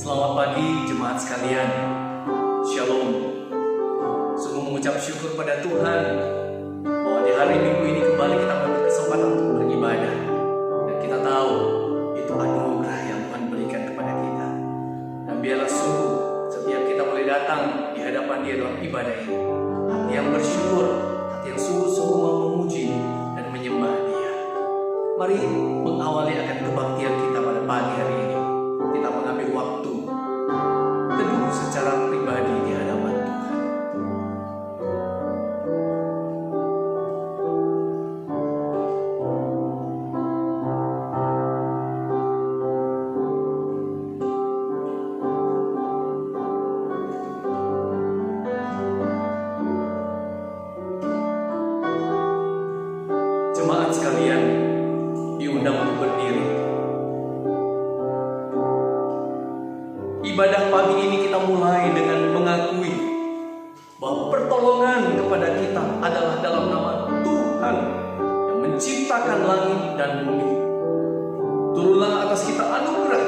Selamat pagi jemaat sekalian. Shalom. Sungguh mengucap syukur pada Tuhan bahwa di hari Minggu ini kembali kita berkesempatan untuk beribadah. Dan kita tahu itu anugerah yang Tuhan berikan kepada kita. Dan biarlah sungguh setiap kita boleh datang di hadapan Dia dalam ibadah ini, hati yang bersyukur, hati yang sungguh-sungguh mau memuji dan menyembah Dia. Mari mengawali akan kebaktian kita pada pagi hari ini. Kita mengambil waktu teduh secara pribadi di hadapan Tuhan. Jemaat sekalian diundang untuk berdiri. Ibadah pagi ini kita mulai dengan mengakui bahwa pertolongan kepada kita adalah dalam nama Tuhan yang menciptakan langit dan bumi. Turunlah atas kita anugerah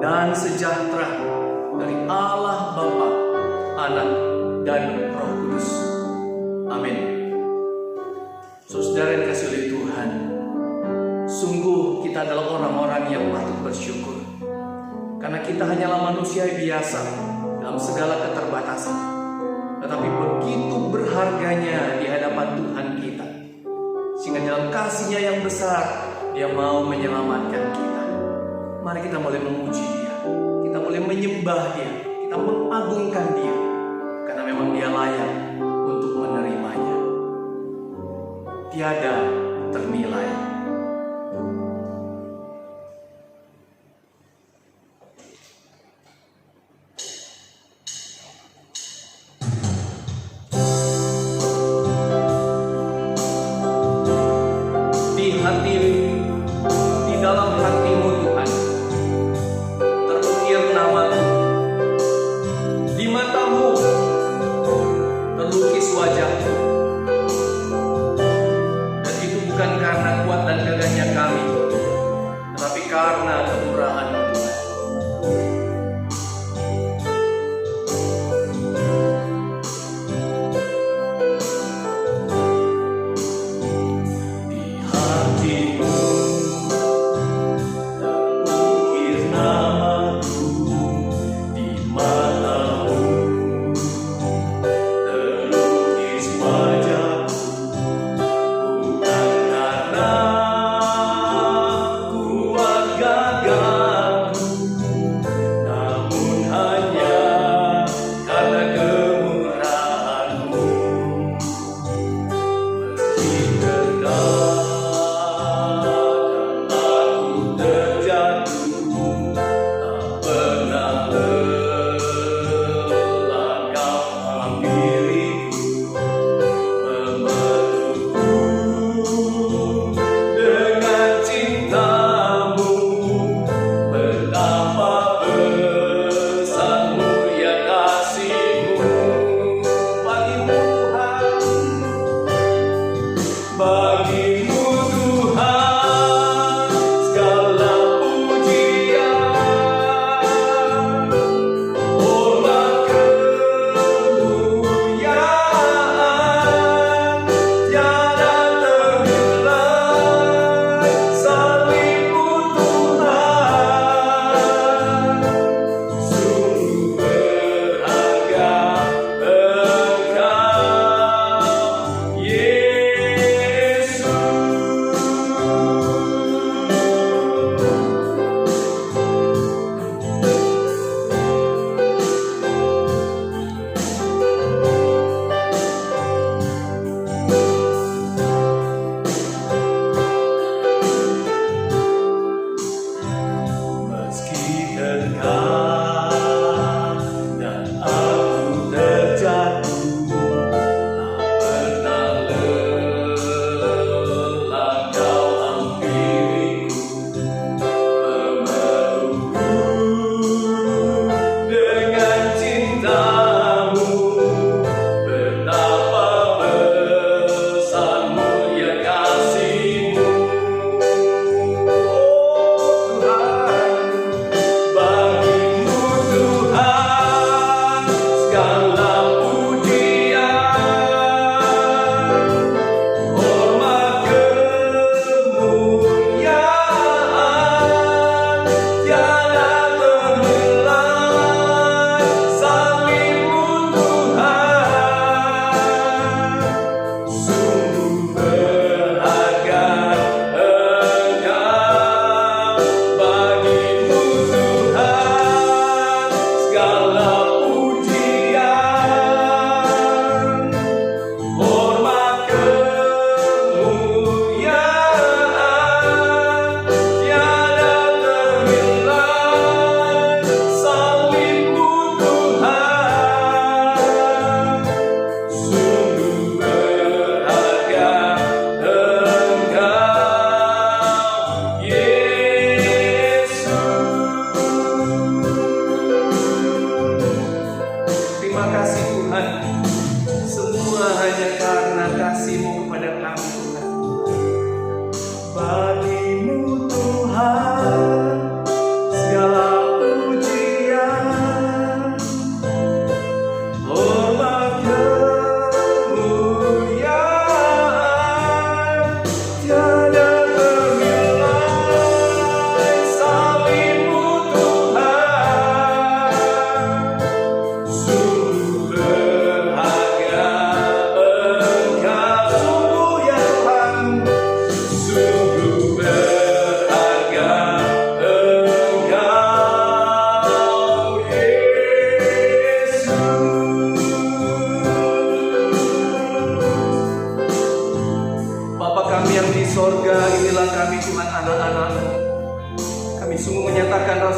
dan sejahtera dari Allah Bapa, Anak, dan Roh Kudus. Amin. Saudara yang dikasihi oleh Tuhan, sungguh kita adalah orang-orang yang patut bersyukur. Karena kita hanyalah manusia biasa dalam segala keterbatasan. Tetapi begitu berharganya di hadapan Tuhan kita. Sehingga dalam kasih-Nya yang besar, Dia mau menyelamatkan kita. Mari kita boleh memuji Dia. Kita boleh menyembah Dia. Kita mengagungkan Dia. Karena memang Dia layak untuk menerimanya. Tiada ternilai. Di dalam hatimu Tuhan terukir nama-Mu, di matamu terlukis wajah-Mu, dan itu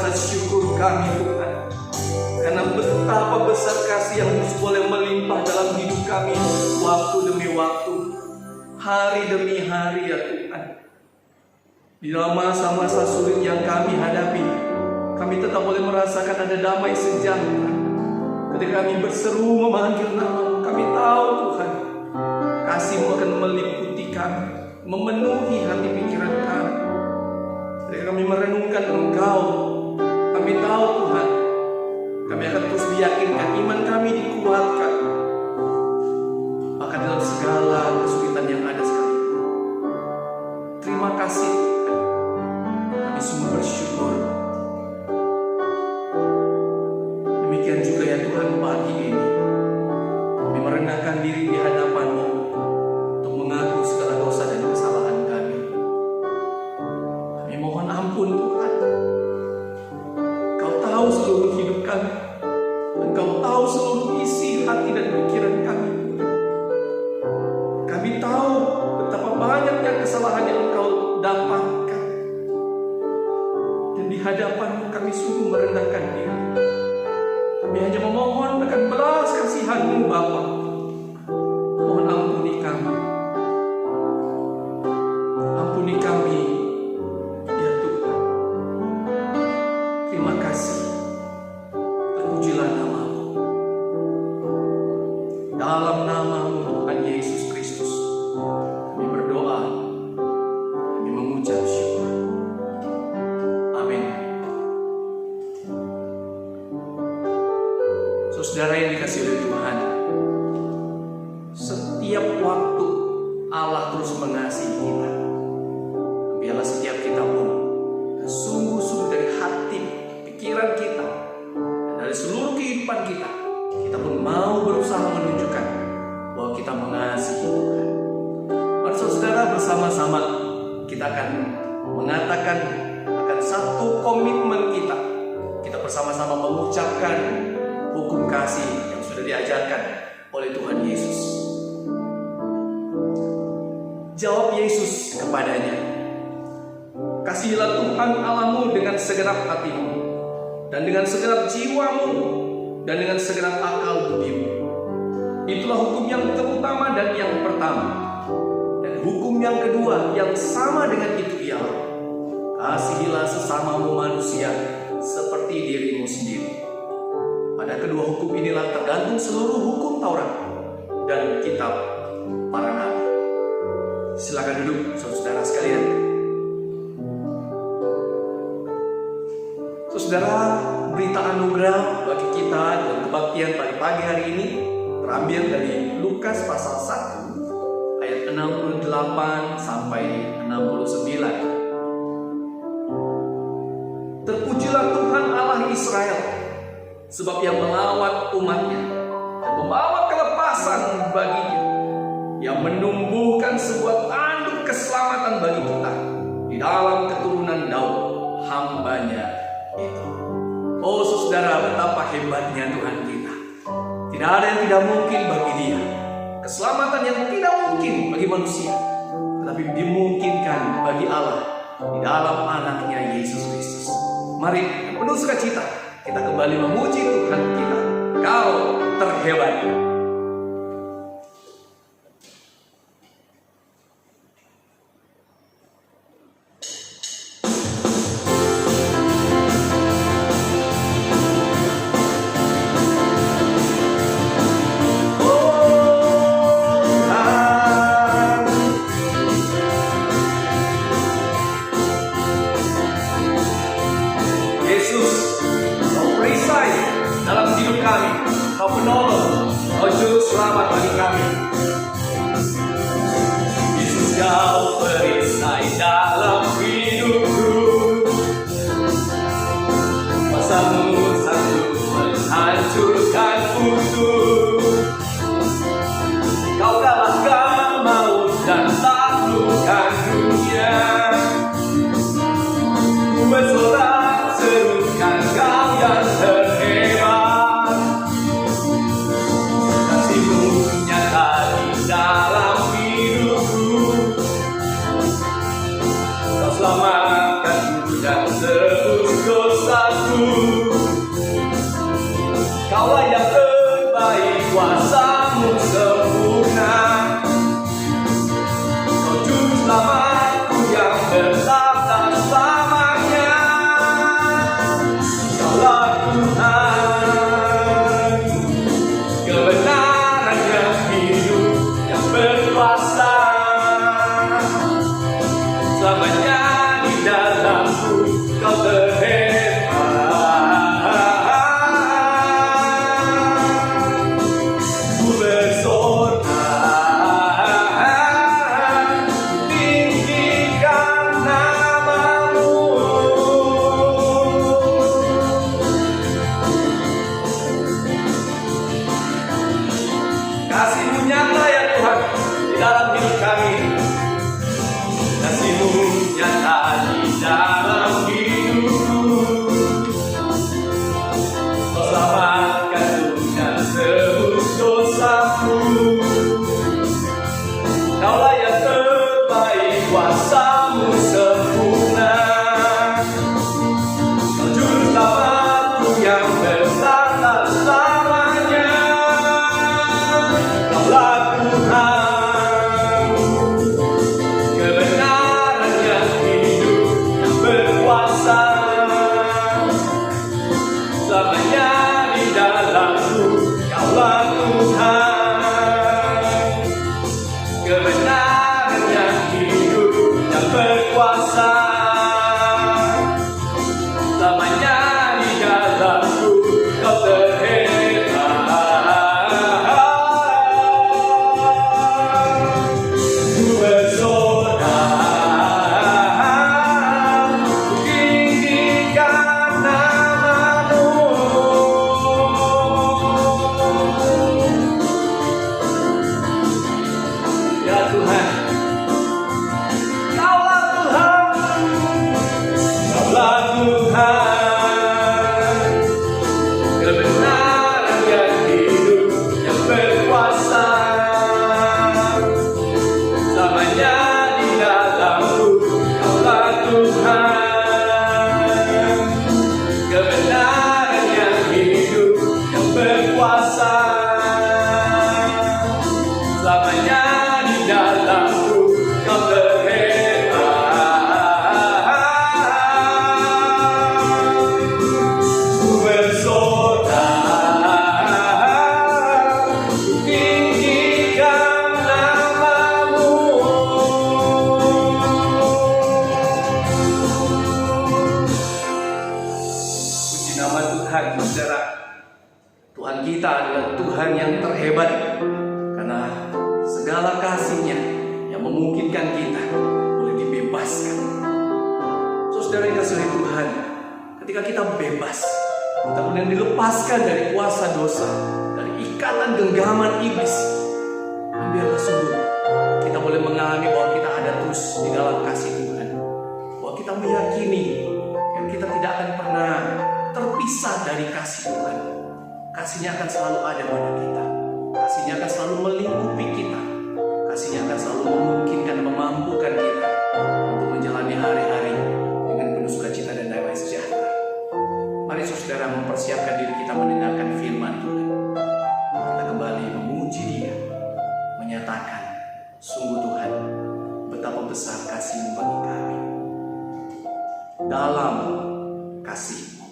rasa syukur kami Tuhan, karena betapa besar kasih yang boleh melimpah dalam hidup kami waktu demi waktu, hari demi hari ya Tuhan. Di dalam masa-masa sulit yang kami hadapi, kami tetap boleh merasakan ada damai sejahtera. Ketika kami berseru memanggil nama-Mu, kami tahu Tuhan, kasih-Mu akan meliputi kami, memenuhi hati pikiran kami. Ketika kami merenungkan Engkau, kami tahu Tuhan, kami akan terus diyakinkan, iman kami dikuatkan. Bahkan dalam segala kesulitan yang ada sekalipun. Terima kasih Tuhan, kami semua bersyukur. Demikian juga ya Tuhan, pagi ini kami merendahkan diri di hadapan-Mu untuk mengaku segala dosa dan kesalahan kami. Kami mohon ampun Tuhan. Kau tahu seluruh hidup kami, Engkau tahu seluruh isi hati dan pikiran kami. Kami tahu betapa banyaknya kesalahan yang Engkau dapatkan, dan di hadapan-Mu kami sungguh merendahkan diri. Kami hanya memohon akan belas kasihan-Mu Bapa. Mohon ampuni kami. Ampuni kami ya Tuhan. Terima kasih. Terpujilah nama-Mu. Dalam nama-Mu Tuhan Yesus Kristus, kami berdoa, kami mengucap syukur. Amin. Saudara yang dikasihi oleh Tuhan, setiap waktu Allah terus mengasihi kita. Biarlah setiap kita pun sungguh-sungguh dari hati, pikiran kita, dan dari seluruh kehidupan kita, kita pun mau berusaha menunjukkan bahwa kita mengasihi Tuhan. Mari saudara, bersama-sama kita akan mengatakan akan satu komitmen kita. Kita bersama-sama mengucapkan hukum kasih yang sudah diajarkan oleh Tuhan Yesus. Jawab Yesus kepadanya, kasihilah Tuhan Allah-Mu dengan segenap hatimu, dan dengan segenap jiwamu, dan dengan segenap akal budimu. Itulah hukum yang terutama dan yang pertama. Dan hukum yang kedua yang sama dengan itu ialah, kasihilah sesamamu manusia seperti dirimu sendiri. Pada kedua hukum inilah tergantung seluruh hukum Taurat dan kitab para nabi. Silakan duduk saudara sekalian. Saudara, berita anugerah bagi kita dan kebaktian pada pagi hari ini terambil dari Lukas pasal 1 ayat 68 sampai 69. Terpujilah Tuhan Allah Israel, sebab Ia melawat umatnya dan membawa kelepasan baginya. Ia menumbuhkan sebuah tanduk keselamatan bagi kita di dalam keturunan Daud, hamba-Nya itu. Oh saudara, betapa hebatnya Tuhan kita. Tidak ada yang tidak mungkin bagi Dia. Keselamatan yang tidak mungkin bagi manusia, tetapi dimungkinkan bagi Allah di dalam anaknya Yesus Kristus. Mari penuh sukacita kita kembali memuji Tuhan kita. Kau terhebat. Kasih-Mu nyata di Kaulah yang terbaik, kuasa-Mu sempurna. Kau juru selamatku yang bertahta selamanya. Kaulah Tuhan, kebenaran yang hidup, yang berkuasa. Selamanya di dalam-Ku Kau kasih-Mu nyata ya Tuhan di dalam hidup kami. Kasih-Mu nyata di dalam hidupku. Kau selamatkan dunia sebut dosaku. Kaulah yang terbaik, kuasa-Mu sempurna. Kau juru selamatku yang bertahta selamanya. Kebenaran yang hidup, yang berkuasa. Selamanya di dalam-Ku Kaulah Tuhan. Kebenaran yang hidup, yang berkuasa. Selamanya di dalam-Ku Kau kebenaran yang hidup, yang berkuasa. Selamanya di dalam-Ku Kaulah Tuhan. Kebenaran yang hidup, yang berkuasa. Selamanya di dalam-Ku Kau nama Tuhan, saudara. Tuhan kita adalah Tuhan yang terhebat, karena segala kasih-Nya yang memungkinkan kita boleh dibebaskan. Saudara yang kasih Tuhan, ketika kita bebas, kita kemudian dilepaskan dari kuasa dosa, dari ikatan genggaman iblis, biarlah sungguh kita boleh mengalami bahwa kita ada terus di dalam kasih Tuhan, bahwa kita meyakini yang kita tidak akan pernah terpisah dari kasih Tuhan. Kasih-Nya akan selalu ada pada kita. Kasih-Nya akan selalu melingkupi kita. Kasih-Nya akan selalu memungkinkan dan memampukan kita untuk menjalani hari-hari dengan penuh sukacita dan damai sejahtera. Mari saudara mempersiapkan diri kita mendengarkan firman Tuhan. Kita kembali memuji Dia, menyatakan, sungguh Tuhan, betapa besar kasih-Mu bagi kami. Dalam kasih-Mu.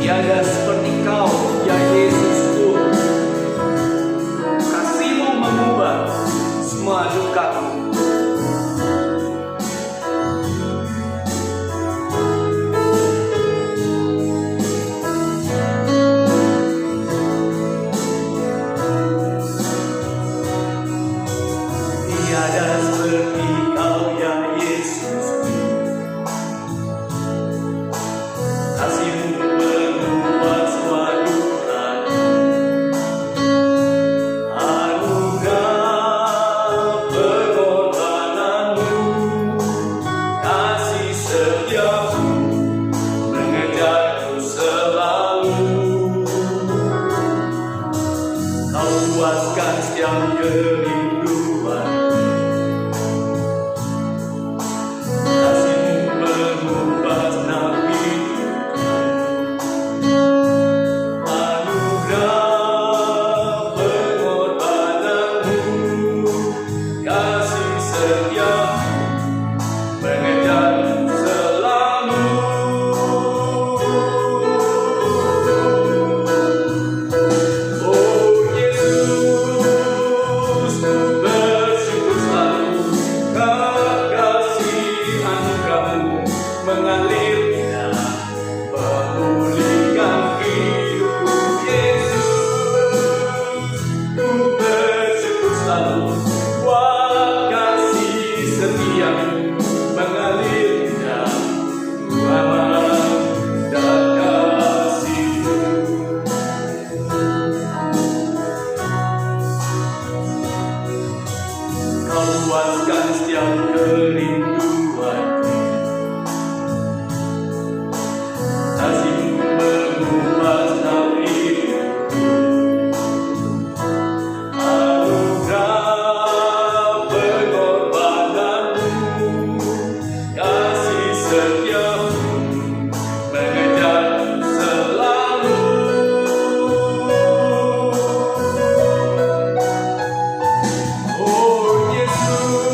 Tiada seperti Kau, ya Yesusku. Kasih-Mu mengubah semua dukaku. puaskan setiap kerinduan. Kasih-Mu mengubah nabi, anugerah pengorbanan-Mu, kasih setia-Mu mengejar selalu. Oh Yesus, ku bersyukur selalu, kasih anugerah-Mu mengalir indah, memulihkan hidup. Yesus, ku bersyukur selalu, wah kasih setia-Mu mengalir indah, ku aman dan kasih-Mu. Kau puaskan setiap kerinduan, kasih-Mu mengubah setiap hidupku, anugerah pengorbanan-Mu, kasih setia-Mu mengejar selalu. Oh Yesus,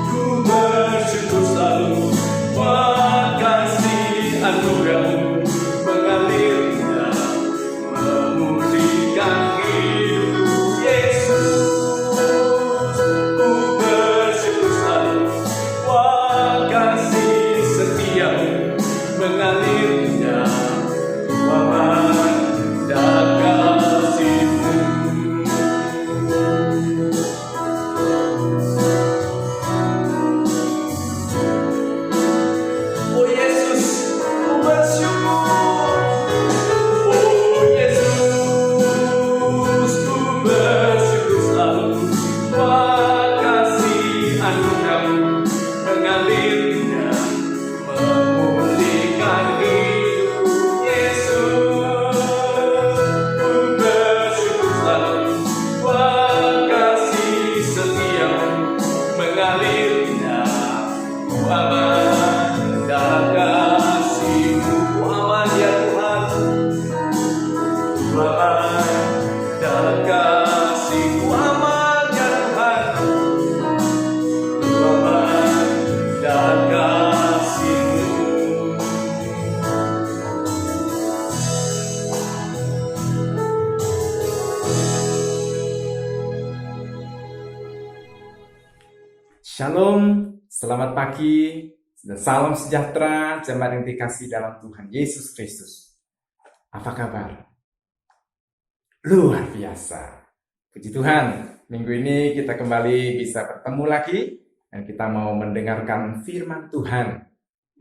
ku bersyukur selalu, wah kasih anugerah-Mu mengalir indah, memulihkan hidup. Yesus, ku bersyukur selalu, wah kasih setia-Mu mengalir indah, ku aman dan kasih-Mu. Oh Yesus, ku bersyukur. Oh Yesus, ku bersyukur selalu, wah kasih anugerah-Mu mengalir indah, memulihkan hidup. Yesus, ku bersyukur selalu, wah kasih setia-Mu mengalir indah, ku aman dan kasih-Mu. Ku aman ya Tuhan, ku aman dan kasih. Ku aman ya Tuhan, ku aman dan kasih-Mu. Shalom, selamat pagi, dan salam sejahtera jemaat yang dikasihi dalam Tuhan Yesus Kristus. Apa kabar? Luar biasa. Puji Tuhan, minggu ini kita kembali bisa bertemu lagi dan kita mau mendengarkan firman Tuhan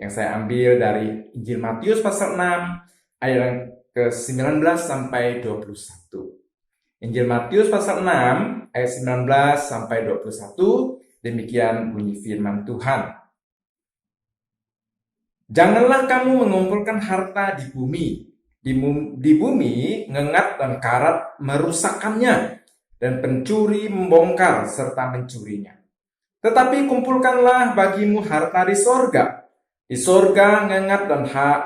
yang saya ambil dari Injil Matius pasal 6 ayat yang ke-19 sampai 21. Injil Matius pasal 6 ayat 19 sampai 21. Demikian bunyi firman Tuhan. Janganlah kamu mengumpulkan harta di bumi. Di bumi ngengat dan karat merusakkannya, dan pencuri membongkar serta mencurinya. Tetapi kumpulkanlah bagimu harta di sorga. Di sorga ngengat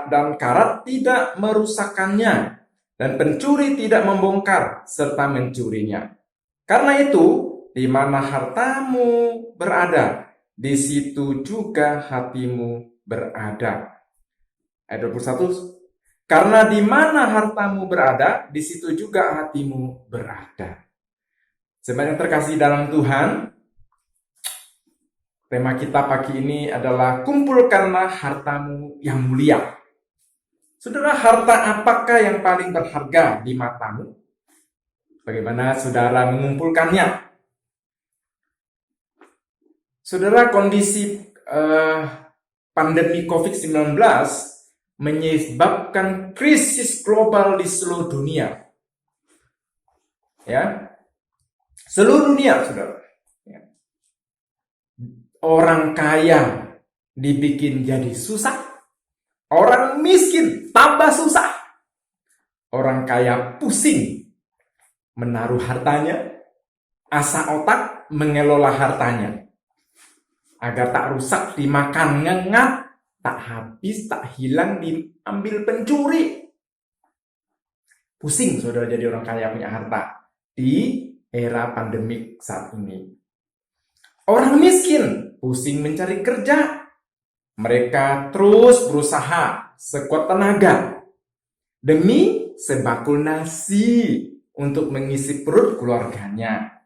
dan karat tidak merusakkannya, dan pencuri tidak membongkar serta mencurinya. Karena itu, di mana hartamu berada, di situ juga hatimu berada. Ayat 21. Karena di mana hartamu berada, di situ juga hatimu berada. Jemaat yang terkasih dalam Tuhan, tema kita pagi ini adalah kumpulkanlah hartamu yang mulia. Saudara, harta apakah yang paling berharga di matamu? Bagaimana saudara mengumpulkannya? Saudara, kondisi pandemi COVID-19 menyebabkan krisis global di seluruh dunia. Ya, seluruh dunia, saudara. Ya. Orang kaya dibikin jadi susah, orang miskin tambah susah. Orang kaya pusing, menaruh hartanya, asa otak mengelola hartanya, agar tak rusak dimakan ngengat, tak habis, tak hilang diambil pencuri. Pusing saudara jadi orang kaya punya harta di era pandemik saat ini. Orang miskin pusing mencari kerja. Mereka terus berusaha sekuat tenaga demi sebakul nasi untuk mengisi perut keluarganya.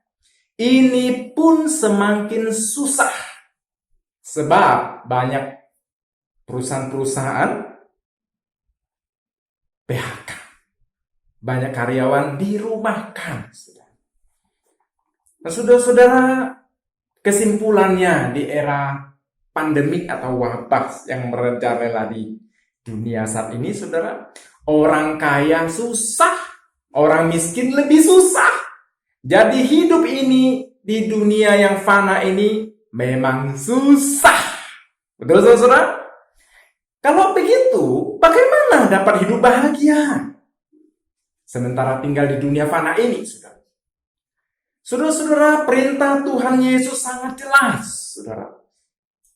Ini pun semakin susah sebab banyak perusahaan-perusahaan PHK. Banyak karyawan dirumahkan. Nah, saudara-saudara, kesimpulannya di era pandemik atau wabah yang merajalela di dunia saat ini, saudara, orang kaya susah, orang miskin lebih susah. Jadi hidup ini di dunia yang fana ini memang susah. Betul, saudara? Kalau begitu, bagaimana dapat hidup bahagia sementara tinggal di dunia fana ini, saudara? Saudara-saudara, perintah Tuhan Yesus sangat jelas, saudara.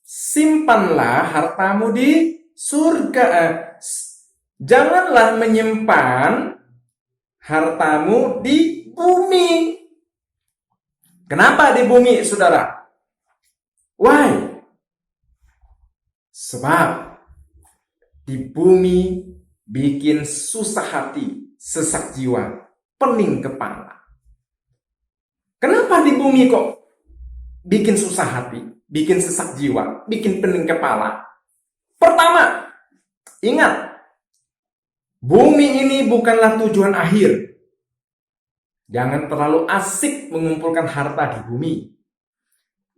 Simpanlah hartamu di surga. Janganlah menyimpan hartamu di bumi. Kenapa di bumi, saudara? Why? Sebab di bumi bikin susah hati, sesak jiwa, pening kepala. Kenapa di bumi kok bikin susah hati, bikin sesak jiwa, bikin pening kepala? Pertama, ingat, bumi ini bukanlah tujuan akhir. Jangan terlalu asik mengumpulkan harta di bumi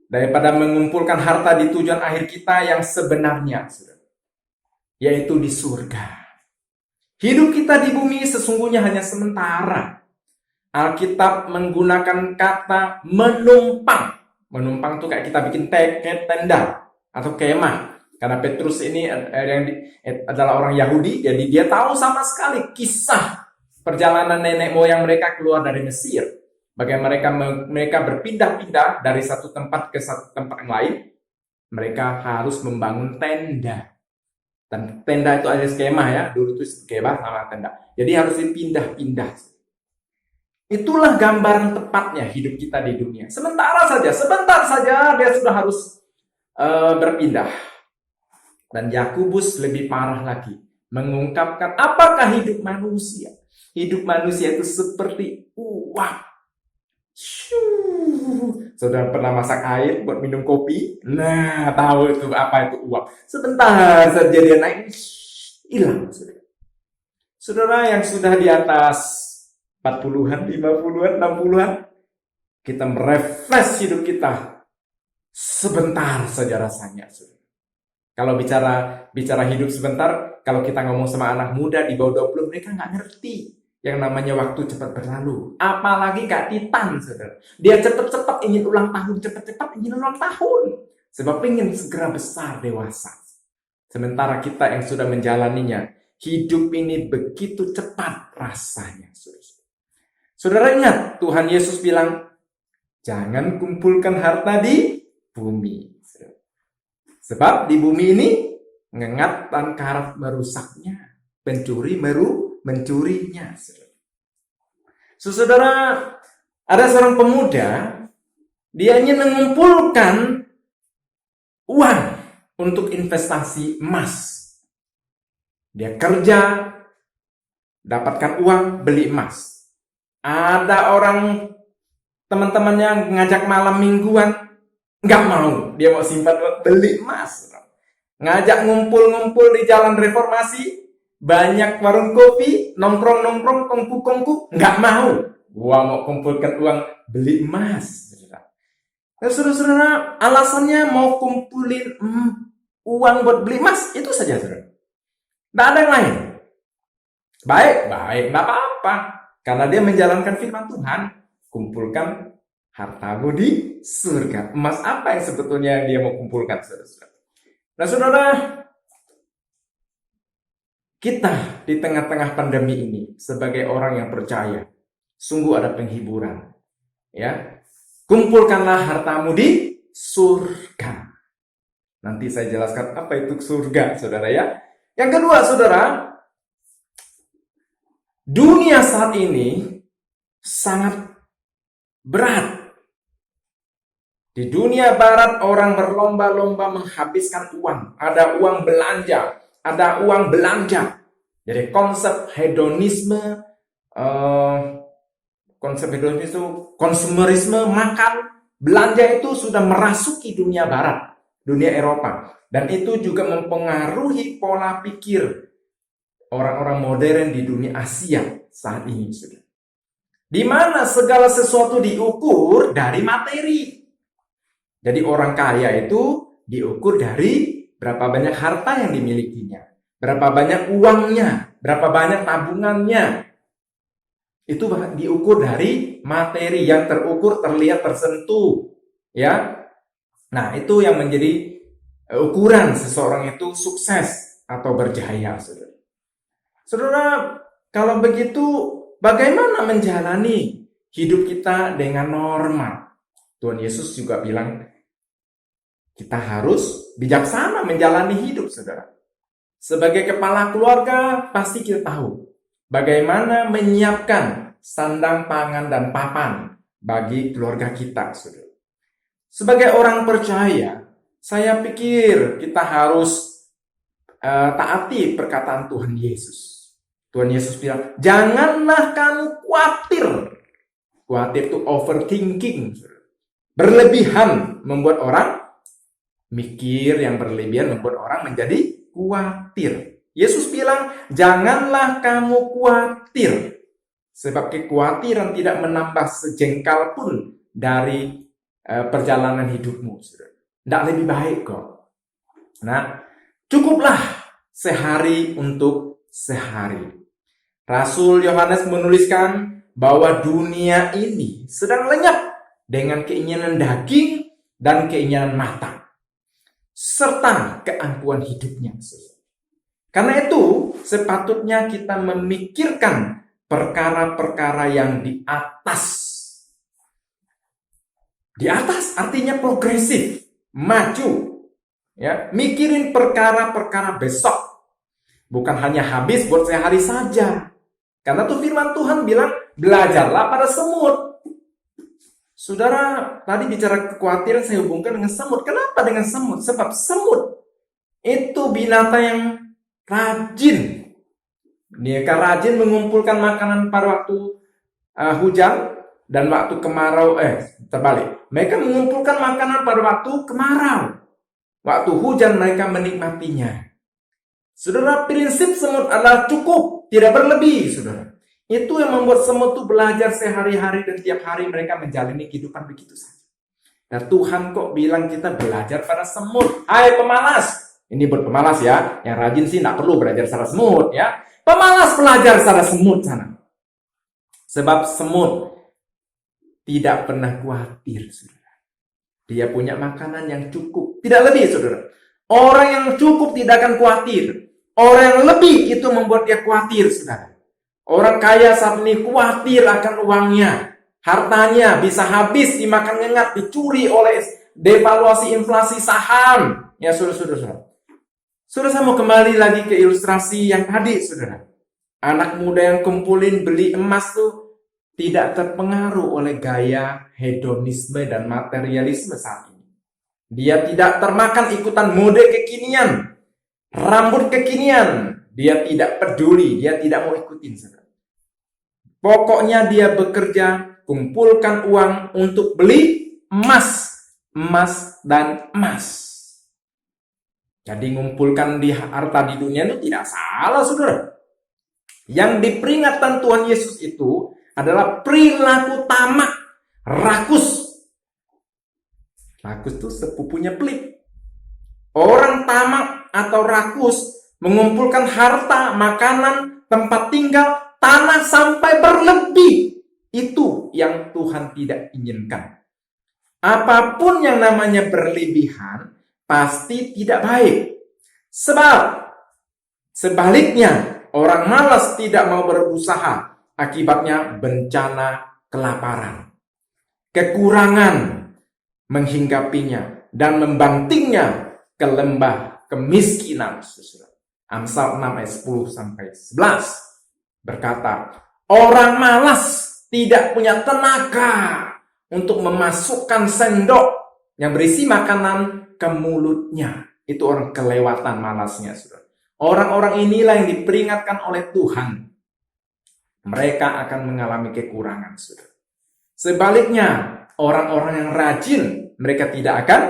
daripada mengumpulkan harta di tujuan akhir kita yang sebenarnya, yaitu di surga. Hidup kita di bumi sesungguhnya hanya sementara. Alkitab menggunakan kata menumpang. Menumpang itu kayak kita bikin tenda atau kemah. Karena Petrus ini adalah orang Yahudi, jadi dia tahu sama sekali kisah perjalanan nenek moyang mereka keluar dari Mesir. Bagaimana mereka berpindah-pindah dari satu tempat ke satu tempat yang lain. Mereka harus membangun tenda. Dan tenda itu ada skema ya, dulu itu skema sama tenda. Jadi harus dipindah-pindah. Itulah gambaran tepatnya hidup kita di dunia. Sebentar saja dia sudah harus berpindah. Dan Yakobus lebih parah lagi, mengungkapkan apakah hidup manusia. Hidup manusia itu seperti uap. Saudara pernah masak air buat minum kopi? Nah, tahu itu apa itu uap. Sebentar saja dia naik, hilang. Saudara yang sudah di atas 40-an, 50-an, 60-an, kita merefresh hidup kita sebentar saja rasanya. Kalau bicara hidup sebentar, kalau kita ngomong sama anak muda di bawah 20, mereka nggak ngerti yang namanya waktu cepat berlalu. Apalagi Kak Titan, saudara. Dia cepat-cepat ingin ulang tahun, cepat-cepat ingin ulang tahun. Sebab ingin segera besar, dewasa. Sementara kita yang sudah menjalaninya, hidup ini begitu cepat rasanya, saudara. Saudara ingat, Tuhan Yesus bilang, jangan kumpulkan harta di bumi. Sebab di bumi ini, ngengat dan karat merusaknya. Pencuri mencurinya. Saudara, ada seorang pemuda, dia ingin mengumpulkan uang untuk investasi emas. Dia kerja, dapatkan uang, beli emas. Ada orang teman-teman yang ngajak malam mingguan, nggak mau. Dia mau simpan buat beli emas. Ngajak ngumpul-ngumpul di jalan Reformasi, banyak warung kopi, nongkrong-nongkrong, kongku-kongku, nggak mau. Gua mau kumpulkan uang beli emas. Nah, saudara-saudara, alasannya mau kumpulin uang buat beli emas, itu saja, saudara. Nggak ada yang lain. Baik, nggak apa-apa. Karena dia menjalankan firman Tuhan, kumpulkan hartamu di surga. Emas apa yang sebetulnya dia mau kumpulkan, saudara-saudara? Nah, saudara, kita di tengah-tengah pandemi ini sebagai orang yang percaya, sungguh ada penghiburan. Ya, kumpulkanlah hartamu di surga. Nanti saya jelaskan apa itu surga, saudara ya. Yang kedua, saudara, dunia saat ini sangat berat. Di dunia barat orang berlomba-lomba menghabiskan uang. Ada uang belanja, ada uang belanja. Jadi konsep hedonisme itu konsumerisme, makan, belanja itu sudah merasuki dunia barat, dunia Eropa. Dan itu juga mempengaruhi pola pikir orang-orang modern di dunia Asia saat ini, sudah. Di mana segala sesuatu diukur dari materi. Jadi orang kaya itu diukur dari berapa banyak harta yang dimilikinya, berapa banyak uangnya, berapa banyak tabungannya. Itu diukur dari materi yang terukur, terlihat, tersentuh, ya. Nah, itu yang menjadi ukuran seseorang itu sukses atau berjaya, saudara. Saudara, kalau begitu bagaimana menjalani hidup kita dengan normal? Tuhan Yesus juga bilang kita harus bijaksana menjalani hidup, saudara. Sebagai kepala keluarga, pasti kita tahu bagaimana menyiapkan sandang, pangan, dan papan bagi keluarga kita, saudara. Sebagai orang percaya, saya pikir kita harus taati perkataan Tuhan Yesus. Tuhan Yesus bilang, janganlah kamu khawatir. Khawatir itu overthinking, saudara. Berlebihan membuat orang mikir, yang berlebihan membuat orang menjadi khawatir. Yesus bilang, janganlah kamu khawatir. Sebab kekhawatiran tidak menambah sejengkal pun dari perjalanan hidupmu. Tidak lebih baik kok. Nah, cukuplah sehari untuk sehari. Rasul Yohanes menuliskan bahwa dunia ini sedang lenyap dengan keinginan daging dan keinginan mata, serta keangkuhan hidupnya. Karena itu, sepatutnya kita memikirkan perkara-perkara yang di atas. Di atas artinya progresif, maju. Ya, mikirin perkara-perkara besok. Bukan hanya habis buat sehari saja. Karena tuh firman Tuhan bilang, belajarlah pada semut. Saudara, tadi bicara kekhawatiran saya hubungkan dengan semut. Kenapa dengan semut? Sebab semut itu binatang yang rajin. Mereka rajin mengumpulkan makanan pada waktu hujan dan waktu kemarau. Terbalik. Mereka mengumpulkan makanan pada waktu kemarau. Waktu hujan mereka menikmatinya. Saudara, prinsip semut adalah cukup, tidak berlebih, saudara. Itu yang membuat semut itu belajar sehari-hari dan tiap hari mereka menjalani kehidupan begitu saja. Dan Tuhan kok bilang kita belajar pada semut. Hai pemalas. Ini buat pemalas ya. Yang rajin sih tidak perlu belajar secara semut ya. Pemalas belajar secara semut sana. Sebab semut tidak pernah khawatir, saudara. Dia punya makanan yang cukup. Tidak lebih, saudara. Orang yang cukup tidak akan khawatir. Orang yang lebih itu membuat dia khawatir, saudara. Orang kaya saat ini khawatir akan uangnya. Hartanya bisa habis, dimakan nyengat, dicuri oleh devaluasi inflasi saham. Ya, saudara-saudara. Saudara, saya mau kembali lagi ke ilustrasi yang tadi, saudara. Anak muda yang kumpulin beli emas tuh tidak terpengaruh oleh gaya hedonisme dan materialisme saat ini. Dia tidak termakan ikutan mode kekinian, rambut kekinian. Dia tidak peduli, dia tidak mau ikutin, saudara. Pokoknya dia bekerja, kumpulkan uang untuk beli emas, dan emas. Jadi ngumpulkan di harta di dunia itu tidak salah, saudara. Yang diperingatan Tuhan Yesus itu adalah perilaku tamak, rakus. Rakus itu sepupunya pelit. Orang tamak atau rakus mengumpulkan harta, makanan, tempat tinggal, tanah sampai berlebih. Itu yang Tuhan tidak inginkan. Apapun yang namanya berlebihan pasti tidak baik. Sebab sebaliknya, orang malas tidak mau berusaha, akibatnya bencana kelaparan, kekurangan menghinggapinya, dan membantingnya ke lembah kemiskinan. Amsal 6 ayat 10 sampai 11 berkata, orang malas tidak punya tenaga untuk memasukkan sendok yang berisi makanan ke mulutnya. Itu orang kelewatan malasnya, saudara. Orang-orang inilah yang diperingatkan oleh Tuhan. Mereka akan mengalami kekurangan, saudara. Sebaliknya, orang-orang yang rajin, mereka tidak akan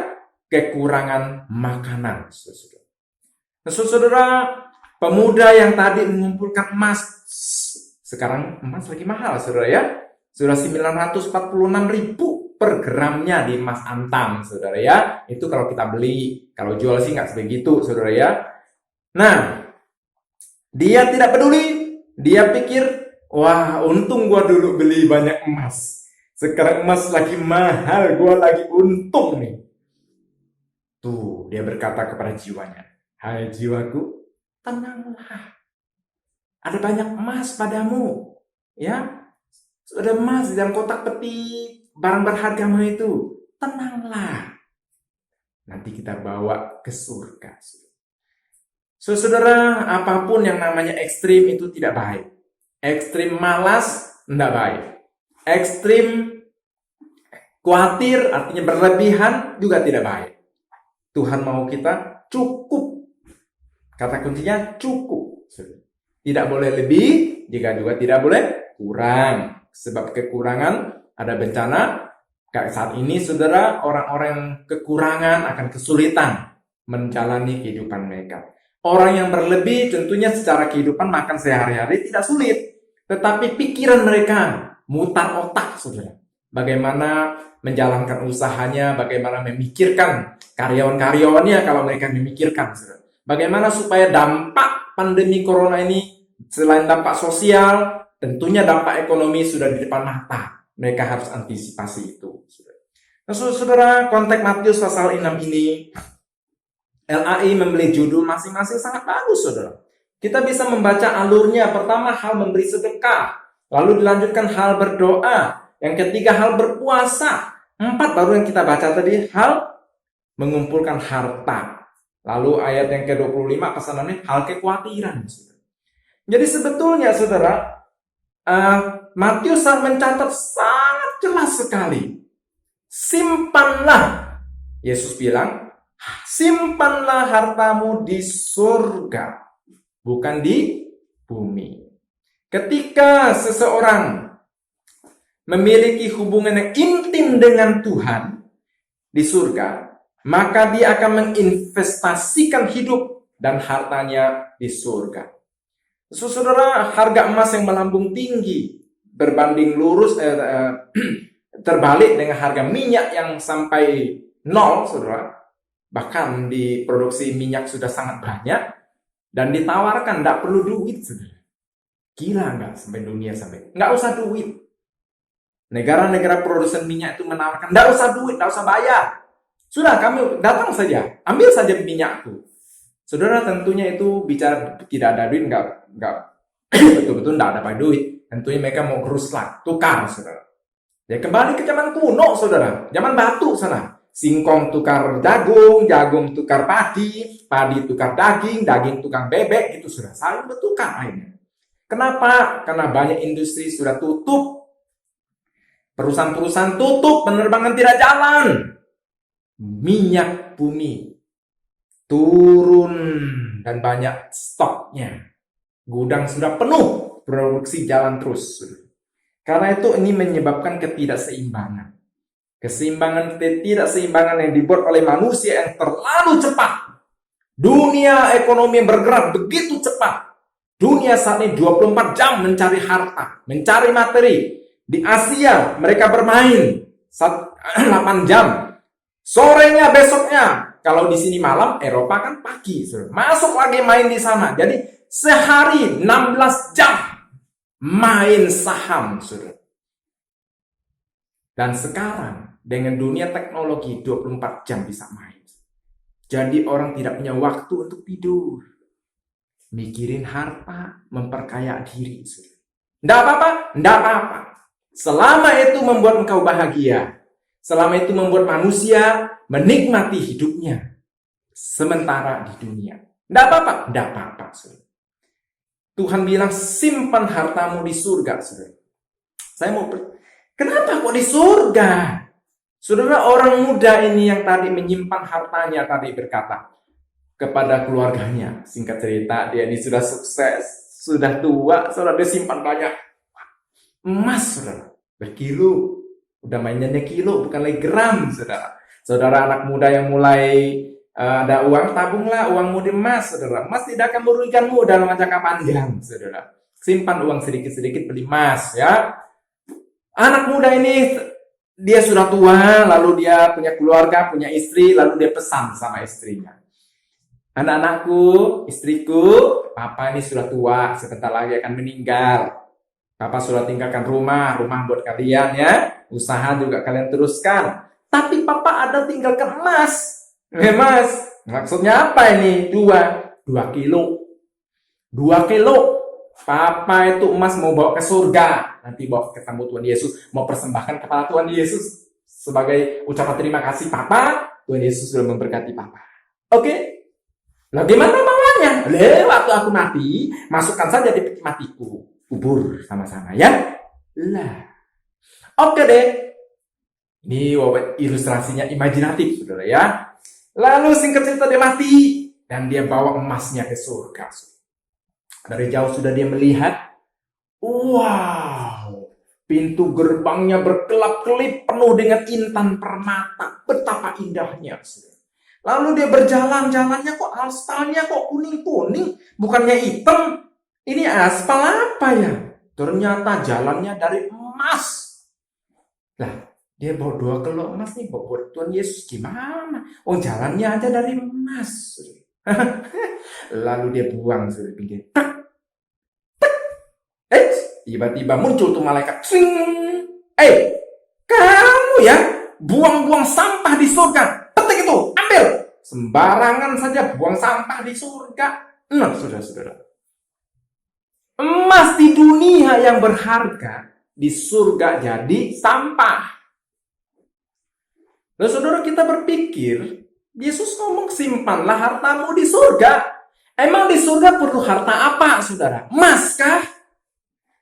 kekurangan makanan, saudara. Saudara, pemuda yang tadi mengumpulkan emas, sekarang emas lagi mahal, saudara ya. Sudah 946.000 per gramnya di emas antam, saudara ya. Itu kalau kita beli, kalau jual sih nggak sebegitu, saudara ya. Nah, dia tidak peduli. Dia pikir, wah untung gua dulu beli banyak emas. Sekarang emas lagi mahal, gua lagi untung nih. Tuh, dia berkata kepada jiwanya, hai jiwaku, tenanglah. Ada banyak emas padamu, ya. Ada emas di dalam kotak peti barang berhargamu itu. Tenanglah. Nanti kita bawa ke surga. Saudara, apapun yang namanya ekstrim itu tidak baik. Ekstrim malas tidak baik. Ekstrim khawatir artinya berlebihan juga tidak baik. Tuhan mau kita cukup. Kata kuncinya cukup. Tidak boleh lebih, jika juga tidak boleh kurang. Sebab kekurangan ada bencana. Kayak saat ini, saudara, orang-orang yang kekurangan akan kesulitan menjalani kehidupan mereka. Orang yang berlebih tentunya secara kehidupan makan sehari-hari tidak sulit. Tetapi pikiran mereka mutar otak, saudara. Bagaimana menjalankan usahanya, bagaimana memikirkan karyawan-karyawannya kalau mereka memikirkan, saudara. Bagaimana supaya dampak pandemi corona ini selain dampak sosial, tentunya dampak ekonomi sudah di depan mata. Mereka harus antisipasi itu. Nah, saudara, konteks Matius pasal 6 ini, LAI membeli judul masing-masing sangat bagus, saudara. Kita bisa membaca alurnya. Pertama, hal memberi sedekah. Lalu dilanjutkan hal berdoa. Yang ketiga, hal berpuasa. 4 baru yang kita baca tadi, hal mengumpulkan harta. Lalu ayat yang ke-25 pesanannya hal kekhawatiran. Jadi sebetulnya, saudara, Matius mencatat sangat jelas sekali. Simpanlah, Yesus bilang, simpanlah hartamu di surga, bukan di bumi. Ketika seseorang memiliki hubungan yang intim dengan Tuhan di surga, maka dia akan menginvestasikan hidup dan hartanya di surga. Saudara, harga emas yang melambung tinggi berbanding lurus terbalik dengan harga minyak yang sampai nol, saudara. Bahkan di produksi minyak sudah sangat banyak dan ditawarkan tidak perlu duit, saudara. Gila nggak sampai dunia sampai nggak usah duit. Negara-negara produsen minyak itu menawarkan nggak usah duit, nggak usah bayar. Sudah, kamu datang saja, ambil saja minyakku. Saudara, tentunya itu bicara tidak ada duit, enggak betul-betul enggak ada duit. Tentunya mereka mau ruslan, tukar, saudara. Ya kembali ke zaman kuno, saudara. Zaman batu sana. Singkong tukar jagung, jagung tukar padi, padi tukar daging, daging tukar bebek, gitu saudara. Saling bertukar akhirnya. Kenapa? Karena banyak industri sudah tutup. Perusahaan-perusahaan tutup, penerbangan tidak jalan. Minyak bumi turun dan banyak stoknya. Gudang sudah penuh, produksi jalan terus. Karena itu ini menyebabkan ketidakseimbangan. Ketidakseimbangan yang dibuat oleh manusia yang terlalu cepat. Dunia ekonomi yang bergerak begitu cepat. Dunia saat ini 24 jam mencari harta, mencari materi. Di Asia mereka bermain 8 jam. Sorenya, besoknya. Kalau di sini malam, Eropa kan pagi. Masuk lagi main di sana. Jadi sehari 16 jam main saham. Dan sekarang dengan dunia teknologi 24 jam bisa main. Jadi orang tidak punya waktu untuk tidur. Mikirin harta, memperkaya diri. Enggak apa-apa, enggak apa-apa. Selama itu membuat engkau bahagia, selama itu membuat manusia menikmati hidupnya sementara di dunia. Enggak apa-apa, enggak apa-apa. Tuhan bilang simpan hartamu di surga, saudara. Saya mau kenapa kok di surga? Saudara, orang muda ini yang tadi menyimpan hartanya tadi berkata kepada keluarganya, singkat cerita, dia ini sudah sukses, sudah tua, saudara, dia simpan banyak emas, saudara, berkilo, udah mainnya kilo, bukan lagi gram, saudara. Saudara anak muda yang mulai ada uang, tabunglah uangmu di emas, saudara. Emas tidak akan merugikanmu dalam jangka panjang, saudara. Simpan uang sedikit-sedikit beli emas, ya. Anak muda ini dia sudah tua, lalu dia punya keluarga, punya istri, lalu dia pesan sama istrinya. Anak-anakku, istriku, papa ini sudah tua, sebentar lagi akan meninggal. Papa sudah tinggalkan rumah buat kalian ya, usaha juga kalian teruskan. Tapi papa ada tinggalkan emas. Emas, maksudnya apa ini? 2 kilo. 2 kilo. Papa itu emas mau bawa ke surga. Nanti bawa ketemu Tuhan Yesus, mau persembahkan kepada Tuhan Yesus sebagai ucapan terima kasih papa. Tuhan Yesus sudah memberkati papa. Oke? Nah, gimana maunya? Waktu aku mati, masukkan saja di peti matiku. Kubur sama-sama ya. Lah. Oke deh. Ini ilustrasinya imajinatif, saudara ya. Lalu singkat cerita dia mati dan dia bawa emasnya ke surga. Dari jauh sudah dia melihat, wow, pintu gerbangnya berkelap-kelip penuh dengan intan permata. Betapa indahnya. Lalu dia berjalan, jalannya kok aspalnya kok kuning-kuning, bukannya hitam. Ini aspal apa ya? Ternyata jalannya dari emas. Lah, dia bawa 2 kilo emas nih, buat Tuhan Yesus gimana? Oh, jalannya aja dari emas. Lalu dia buang sudah pinggir. Tiba-tiba muncul tuh malaikat. Kamu ya buang-buang sampah di surga. Petik itu, ambil. Sembarangan saja buang sampah di surga. Nah, saudara-saudara. Emas di dunia yang berharga di surga jadi sampah. Nah, saudara, kita berpikir, Yesus ngomong simpanlah hartamu di surga. Emang di surga perlu harta apa, saudara? Emas kah?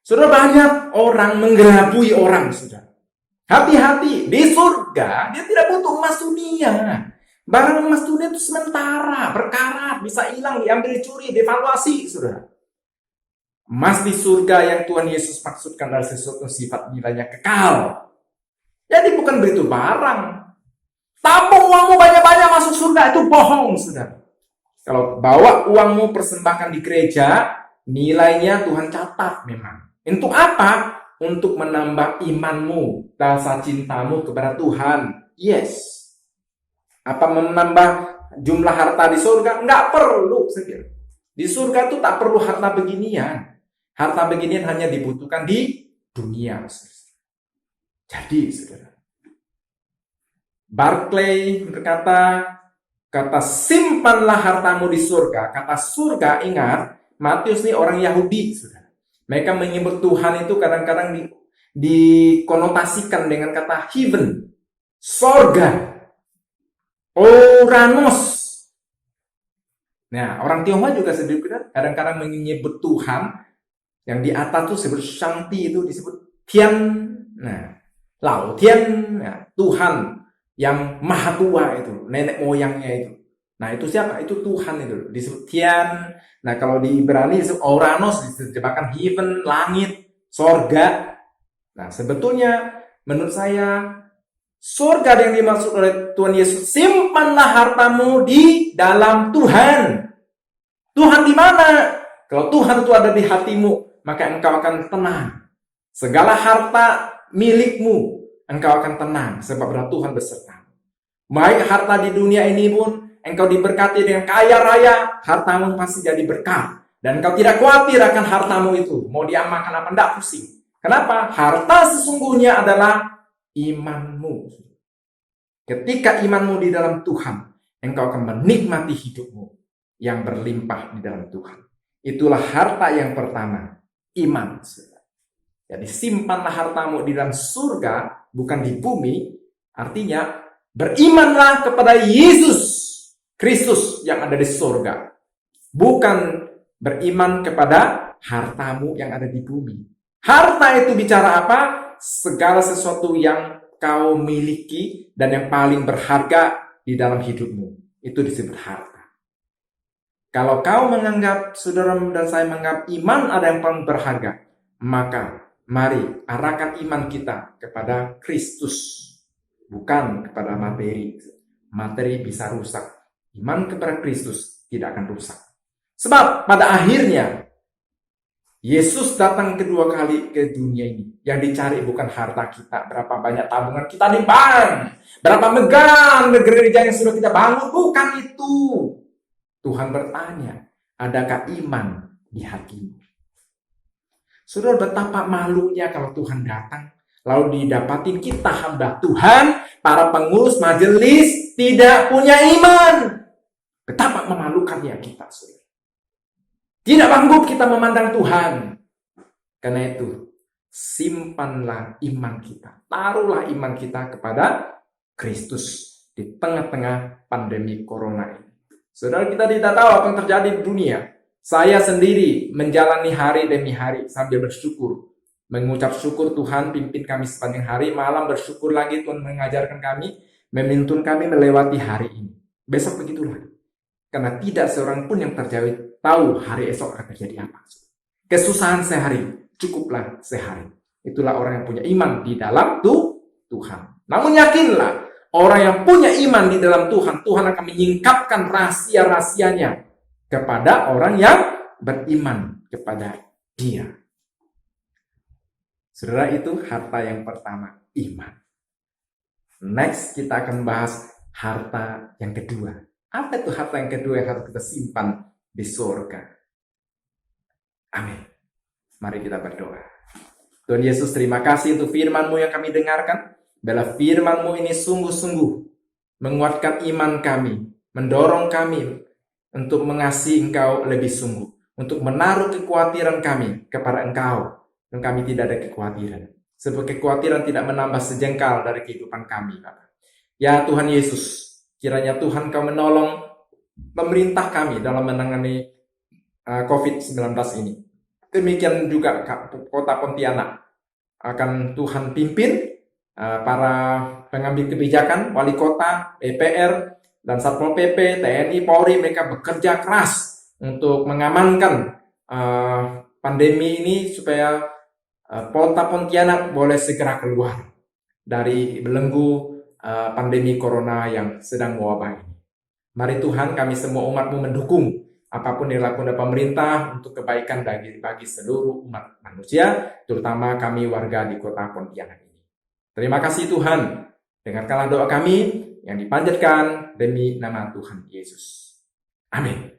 Saudara, banyak orang menggelabui orang, saudara. Hati-hati, di surga dia tidak butuh emas dunia. Barang emas dunia itu sementara, berkarat, bisa hilang, diambil, dicuri, devaluasi, saudara. Emas di surga yang Tuhan Yesus maksudkan adalah sesuatu sifat nilainya kekal. Jadi bukan begitu barang. Tabung uangmu banyak-banyak masuk surga, itu bohong, saudara. Kalau bawa uangmu persembahkan di gereja, nilainya Tuhan catat memang. Untuk apa? Untuk menambah imanmu, rasa cintamu kepada Tuhan. Yes. Apa menambah jumlah harta di surga? Enggak perlu, saudara. Di surga itu tak perlu harta beginian. Harta beginian hanya dibutuhkan di dunia. Jadi, saudara, Barclay berkata, kata simpanlah hartamu di surga. Kata surga, ingat, Matius ini orang Yahudi, saudara. Mereka menyebut Tuhan itu kadang-kadang dikonotasikan dengan kata heaven, sorga, Uranus. Nah, orang Tionghoa juga sedikit kadang-kadang menyebut Tuhan yang di atas itu disebut Shangti, itu disebut Tian. Nah, Lao Tian, nah, Tuhan yang maha tua itu, nenek moyangnya itu. Nah, itu siapa? Itu Tuhan itu, disebut Tian. Nah, kalau di Ibrani disebut Uranus, diterjemahkan heaven, langit, sorga. Nah, sebetulnya menurut saya surga yang dimaksud oleh Tuhan Yesus, simpanlah hartamu di dalam Tuhan. Tuhan di mana? Kalau Tuhan itu ada di hatimu, maka engkau akan tenang. Segala harta milikmu, engkau akan tenang sebab ada Tuhan beserta. Baik harta di dunia ini pun, engkau diberkati dengan kaya raya, hartamu pasti jadi berkah. Dan engkau tidak khawatir akan hartamu itu, mau diamalkan apa, enggak pusing. Kenapa? Harta sesungguhnya adalah imanmu. Ketika imanmu di dalam Tuhan, engkau akan menikmati hidupmu yang berlimpah di dalam Tuhan. Itulah harta yang pertama, iman. Jadi simpanlah hartamu di dalam surga, bukan di bumi. Artinya berimanlah kepada Yesus Kristus yang ada di surga, bukan beriman kepada hartamu yang ada di bumi. Harta itu bicara apa? Segala sesuatu yang kau miliki dan yang paling berharga di dalam hidupmu. Itu disebut harta. Kalau kau menganggap, saudara dan saya menganggap iman ada yang paling berharga, maka mari arahkan iman kita kepada Kristus, bukan kepada materi. Materi bisa rusak. Iman kepada Kristus tidak akan rusak. Sebab pada akhirnya Yesus datang kedua kali ke dunia ini. Yang dicari bukan harta kita, berapa banyak tabungan kita di bank, berapa megah gereja yang sudah kita bangun, bukan itu. Tuhan bertanya, adakah iman di hatimu? Saudara, betapa malunya kalau Tuhan datang, lalu didapatin kita hamba Tuhan, para pengurus majelis tidak punya iman. Betapa memalukannya kita, saudara. Tidak sanggup kita memandang Tuhan. Karena itu, simpanlah iman kita. Taruhlah iman kita kepada Kristus di tengah-tengah pandemi corona ini. Saudara, kita tidak tahu apa yang terjadi di dunia. Saya sendiri menjalani hari demi hari sambil bersyukur. Mengucap syukur Tuhan pimpin kami sepanjang hari. Malam bersyukur lagi Tuhan mengajarkan kami, menuntun kami melewati hari ini. Besok begitu lagi. Karena tidak seorang pun yang tahu hari esok akan terjadi apa. Kesusahan sehari, cukuplah sehari. Itulah orang yang punya iman di dalam Tuhan. Namun yakinlah, orang yang punya iman di dalam Tuhan, Tuhan akan menyingkapkan rahasia-rahasianya kepada orang yang beriman kepada Dia. Saudara, itu harta yang pertama, iman. Next, kita akan bahas harta yang kedua. Apa itu harta yang kedua yang harus kita simpan di surga? Amin. Mari kita berdoa. Tuhan Yesus, terima kasih untuk firman-Mu yang kami dengarkan. Bila firman-Mu ini sungguh-sungguh menguatkan iman kami, mendorong kami untuk mengasihi Engkau lebih sungguh, untuk menaruh kekhawatiran kami kepada Engkau, dan kami tidak ada kekhawatiran. Sebab kekhawatiran tidak menambah sejengkal dari kehidupan kami, Bapak. Ya Tuhan Yesus, kiranya Tuhan Kau menolong pemerintah kami dalam menangani COVID-19 ini. Demikian juga Kota Pontianak. Akan Tuhan pimpin para pengambil kebijakan, wali kota, DPR, dan Satpol PP, TNI, Polri, mereka bekerja keras untuk mengamankan pandemi ini supaya Kota Pontianak boleh segera keluar dari belenggu pandemi corona yang sedang mewabah ini. Mari Tuhan, kami semua umat-Mu mendukung apapun yang dilakukan oleh pemerintah untuk kebaikan bagi seluruh umat manusia, terutama kami warga di Kota Pontianak ini. Terima kasih Tuhan, dengarkanlah doa kami yang dipanjatkan demi nama Tuhan Yesus. Amin.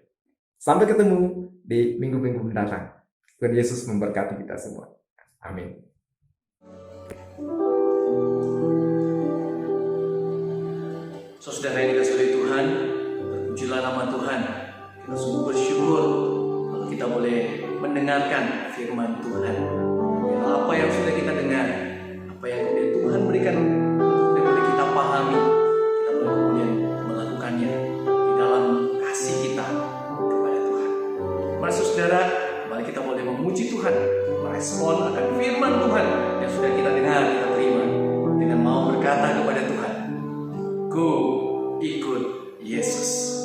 Sampai ketemu di minggu-minggu mendatang. Tuhan Yesus memberkati kita semua. Amin. Saudara yang dikasihi oleh Tuhan, terpujilah nama Tuhan. Kita sungguh bersyukur kalau kita boleh mendengarkan firman Tuhan. Apa yang sudah kita dengar, apa yang kemudian Tuhan berikan untuk boleh kita pahami, kita boleh kemudian melakukannya di dalam kasih kita kepada Tuhan. Mari saudara, mari kita boleh memuji Tuhan, merespon akan firman Tuhan yang sudah kita dengar, kita terima dengan mau berkata kepada Tuhan, "Ku ikut Yesus."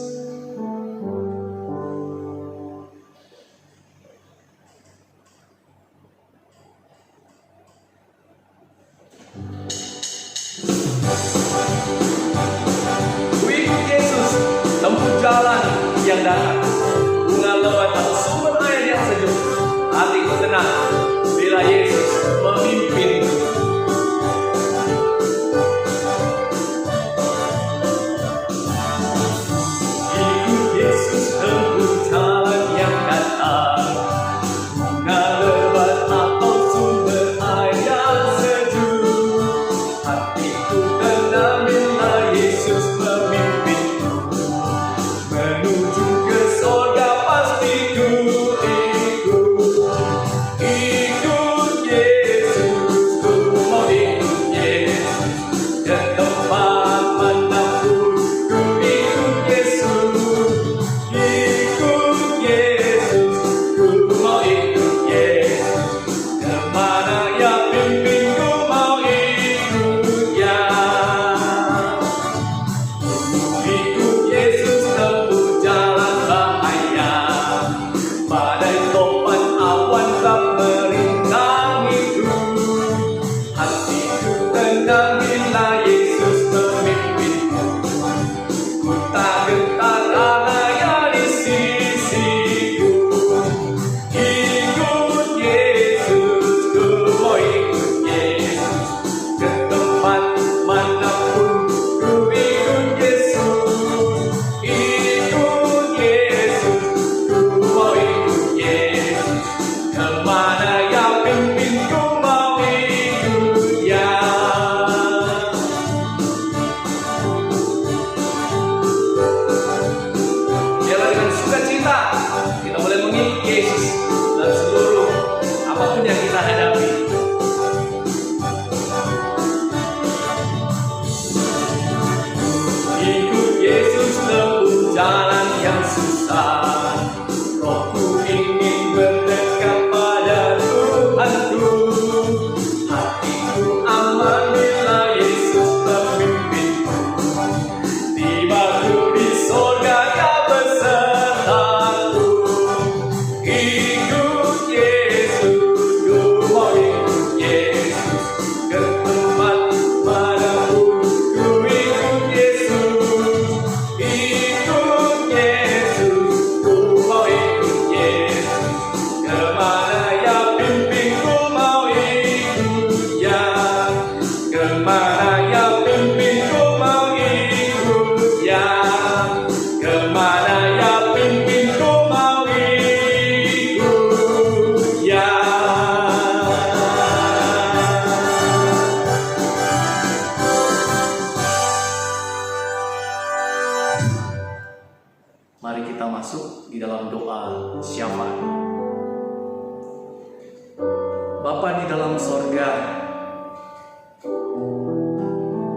surga.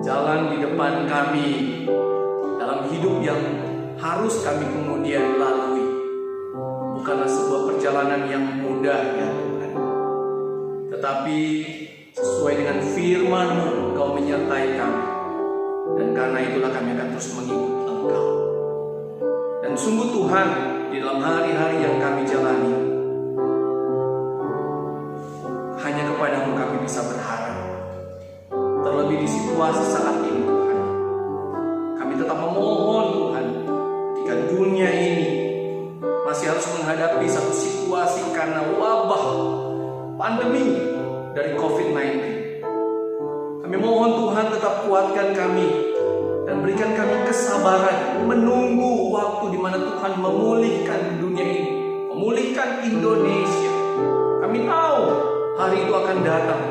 Jalan di depan kami dalam hidup yang harus kami kemudian lalui bukanlah sebuah perjalanan yang mudah ya Tuhan, tetapi sesuai dengan firman-Mu Engkau menyertai kami, dan karena itulah kami akan terus mengikut Engkau. Dan sungguh Tuhan, di dalam hari-hari yang kami jalani, hanya kepada-Mu kami bisa berharap. Terlebih di situasi saat ini Tuhan, kami tetap memohon Tuhan, ketika dunia ini masih harus menghadapi satu situasi karena wabah pandemi dari COVID-19. Kami mohon Tuhan tetap kuatkan kami dan berikan kami kesabaran menunggu waktu di mana Tuhan memulihkan dunia ini, memulihkan Indonesia. Kami tahu hari itu akan datang.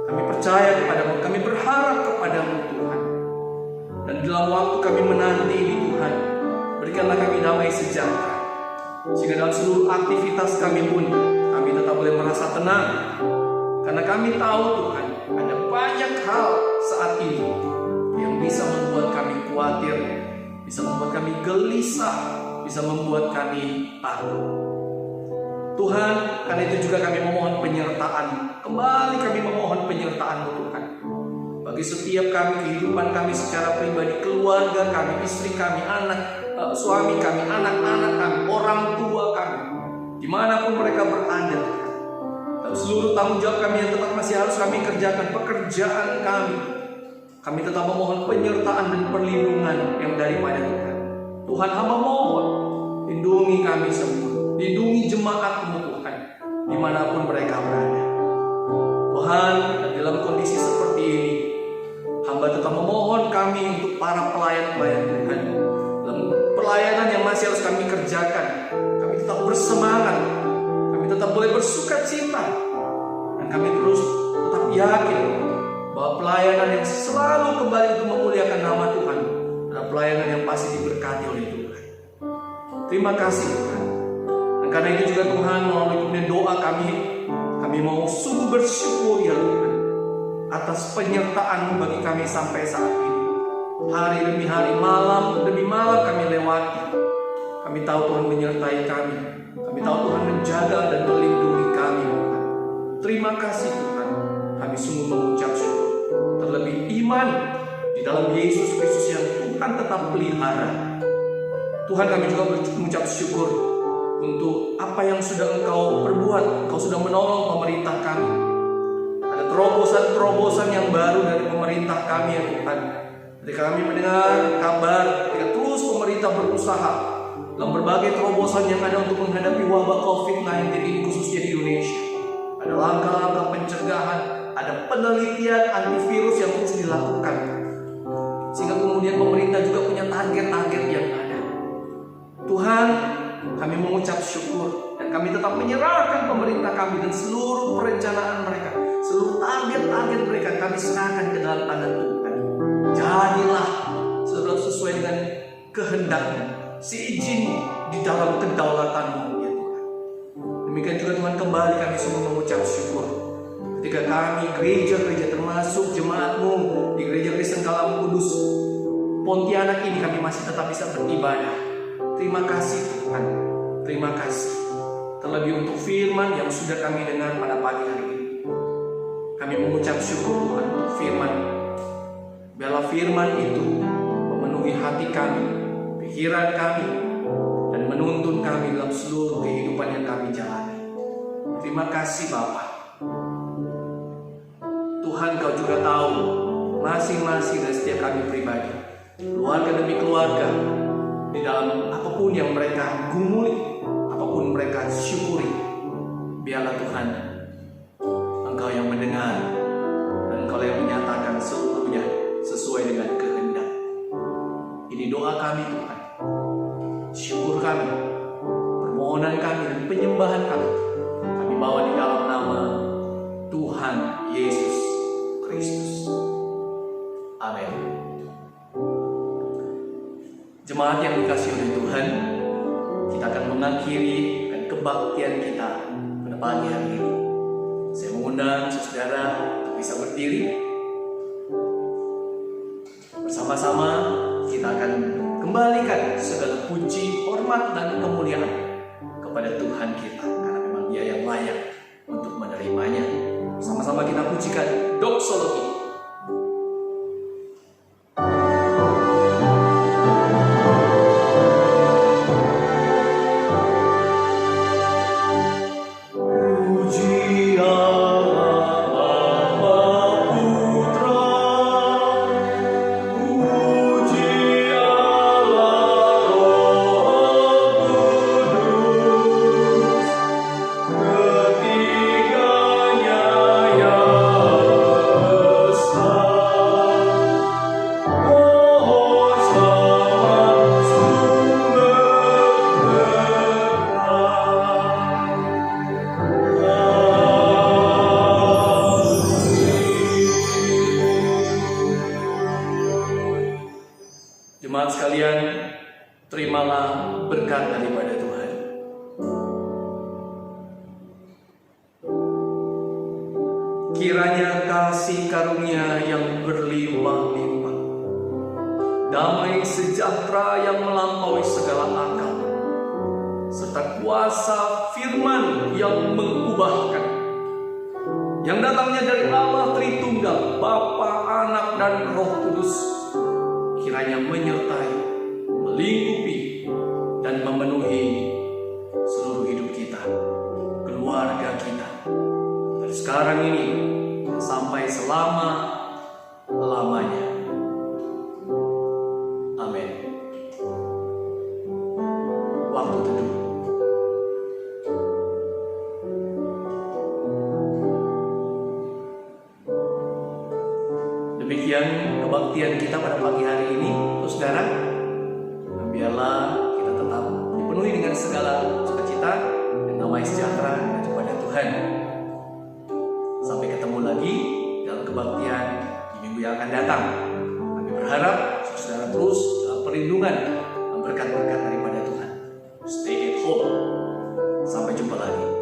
Kami percaya kepada-Mu, kami berharap kepada-Mu Tuhan. Dan dalam waktu kami menanti ini Tuhan, berikanlah kami damai sejahtera, sehingga dalam seluruh aktivitas kami pun kami tetap boleh merasa tenang. Karena kami tahu Tuhan, ada banyak hal saat ini yang bisa membuat kami khawatir, bisa membuat kami gelisah, bisa membuat kami takut. Tuhan, karena itu juga kami memohon penyertaan. Kembali kami memohon penyertaan-Mu Tuhan, bagi setiap kami, kehidupan kami secara pribadi, keluarga kami, istri kami, anak, suami kami, anak-anak kami, orang tua kami, dimanapun mereka berada. Dan seluruh tanggung jawab kami yang tetap masih harus kami kerjakan, pekerjaan kami tetap memohon penyertaan dan perlindungan yang daripada Tuhan. Tuhan, hamba mohon, lindungi kami semua. Lindungi jemaat-Mu Tuhan, dimanapun mereka berada. Tuhan, dalam kondisi seperti ini, hamba tetap memohon kami untuk para pelayan-pelayan Tuhan, dalam pelayanan yang masih harus kami kerjakan, kami tetap bersemangat, kami tetap boleh bersuka cita, dan kami terus tetap yakin bahwa pelayanan yang selalu kembali untuk memuliakan nama Tuhan adalah pelayanan yang pasti diberkati oleh Tuhan. Terima kasih Tuhan. Karena itu juga Tuhan, melalui kemudian doa kami mau sungguh bersyukur ya Tuhan atas penyertaan-Mu bagi kami sampai saat ini. Hari demi hari, malam demi malam kami lewati. Kami tahu Tuhan menyertai kami. Kami tahu Tuhan menjaga dan melindungi kami Tuhan. Terima kasih Tuhan. Kami sungguh mengucap syukur. Terlebih iman di dalam Yesus Kristus yang Tuhan tetap pelihara. Tuhan, kami juga mengucap syukur untuk apa yang sudah Engkau perbuat. Engkau sudah menolong pemerintah kami. Ada terobosan-terobosan yang baru dari pemerintah kami ya Tuhan. Ketika kami mendengar kabar, ketika terus pemerintah berusaha dalam berbagai terobosan yang ada untuk menghadapi wabah COVID-19 ini khususnya di Indonesia. Ada langkah-langkah pencegahan, ada penelitian antivirus yang terus dilakukan. Sehingga kemudian pemerintah juga punya target-target yang ada. Tuhan, kami mengucap syukur dan kami tetap menyerahkan pemerintah kami dan seluruh perencanaan mereka, seluruh target-target mereka kami serahkan ke dalam tangan Tuhan. Jadilah sesuai dengan kehendak-Mu, seizin di dalam kedaulatan-Mu ya Tuhan. Demikian juga Tuhan, kembali kami semua mengucap syukur ketika kami gereja-gereja termasuk jemaat-Mu di Gereja Kristen Kalam Kudus Pontianak ini kami masih tetap bisa beribadah. Terima kasih Tuhan, terima kasih. Terlebih untuk firman yang sudah kami dengar pada pagi hari ini. Kami mengucap syukur Tuhan untuk firman. Biarlah firman itu memenuhi hati kami, pikiran kami, dan menuntun kami dalam seluruh kehidupan yang kami jalani. Terima kasih Bapa. Tuhan, Kau juga tahu masing-masing dari setiap kami pribadi, keluarga demi keluarga, di dalam apapun yang mereka gumuli, apapun mereka syukuri. Biarlah Tuhan, Engkau yang mendengar dan Engkau yang menyatakan seluruhnya sesuai dengan kehendak. Ini doa kami Tuhan, syukur kami, permohonan kami dan penyembahan kami bawa di dalam nama Tuhan Yesus Kristus. Amin. Jemaat yang dikasihi oleh Tuhan, kita akan mengakhiri kebaktian kita pada pagi hari ini. Saya mengundang saudara untuk bisa berdiri. Bersama-sama kita akan kembalikan segala puji, hormat, dan kemuliaan kepada Tuhan kita, karena memang Dia yang layak untuk menerimanya. Sama-sama kita pujikan doksologi. Jemaat sekalian, terimalah berkat daripada Tuhan. Kiranya kasih karunia yang berlimpah-limpah, damai sejahtera yang melampaui segala akal, serta kuasa firman yang mengubahkan, yang datangnya dari Allah Tritunggal, Bapa, Anak, dan Roh Kudus, kiranya menyertai, melingkupi, dan memenuhi seluruh hidup kita, keluarga kita, dari sekarang ini sampai selama-lamanya. Amin. Waktu teduh. Demikian kebaktian kita pada pagi hari ini, saudara. Dan biarlah kita tetap dipenuhi dengan segala sukacita dan damai sejahtera kepada Tuhan. Sampai ketemu lagi dalam kebaktian di minggu yang akan datang. Kami berharap saudara terus dalam perlindungan dan berkat-berkat daripada Tuhan. Stay at home. Sampai jumpa lagi.